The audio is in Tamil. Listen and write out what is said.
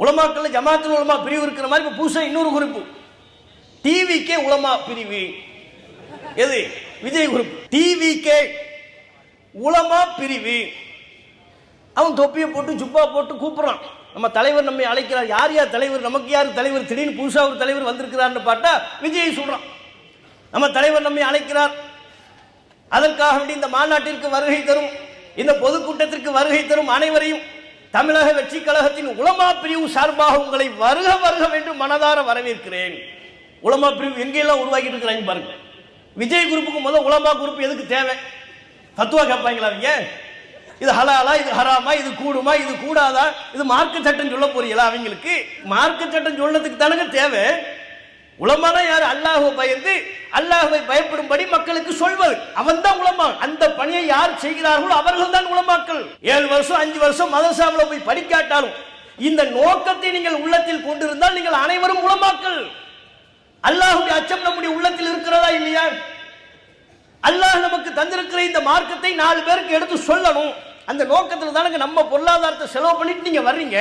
உலமாக்கள் ஜமாத்துல் உலமா பிரிவு இருக்கிற மாதிரி இப்ப புதுசா இன்னொரு குறிப்பு, டிவிக்கே உலமா பிரிவு. எது? விஜய் குரூப். டிவிக்கே உலமா பிரிவு. அவன் தொப்பியை போட்டு ஜுப்பா போட்டு கூப்பிடுறான், நம்ம தலைவர் நம்மை அழைக்கிறார். யார் யார் தலைவர், நமக்கு யார் தலைவர், திடீர்னு புதுசா ஒரு தலைவர் வந்திருக்கிறார்னு பார்த்தா விஜய் சொல்றான், நம்ம தலைவர் நம்மை அழைக்கிறார், அதற்காக வேண்டி இந்த மாநாட்டிற்கு வருகை தரும், இந்த பொதுக்கூட்டத்திற்கு வருகை தரும் அனைவரையும் தமிழக வெற்றி கழகத்தின் உலமா பிரிவு சார்பாக உங்களை வருக வருக வேண்டும் மனதார வரவேற்கிறேன். உலமா பிரிவு எங்கெல்லாம் உருவாக்கிட்டு இருக்கிறாங்க பாருங்க. விஜய் குரூப்புக்கு முதல் உலமா குரூப் எதுக்கு தேவை? தத்துவா கேட்பாங்களா அவங்க? இது ஹலாலா, இது ஹராமா, இது கூடுமா, இது கூடாதா, இது மார்க்க சட்டம் சொல்ல போறீங்களா? அவங்களுக்கு மார்க்க சட்டம் சொல்லதுக்கு தானுங்க தேவை. உலமானா யார்? அல்லாஹ்வை பயந்து அல்லாஹ்வை பயப்படும்படி மக்களுக்கு சொல்வது, அவன் தான் உலமா. அந்த பணியை யார் செய்கிறார்களோ அவர்கள் தான் உலமாக்கள். 7 வருஷம் 5 வருஷம் மதரசாவில் போய் படிக்காட்டாலும் இந்த நோக்கத்தை நீங்கள் உள்ளத்தில் கொண்டிருந்தால் நீங்கள் அனைவரும் உலமாக்கள். அல்லாஹ்வுடைய அச்சம் நம்முடைய உள்ளத்தில் இருக்கிறதா இல்லையா? அல்லாஹ் நமக்கு தந்திருக்கிற இந்த மார்க்கத்தை 4 பேருக்கு எடுத்து சொல்லணும். அந்த நோக்கத்தில் தானே நம்ம பொருளாதாரத்தை செலவு பண்ணிட்டு நீங்க வர்றீங்க.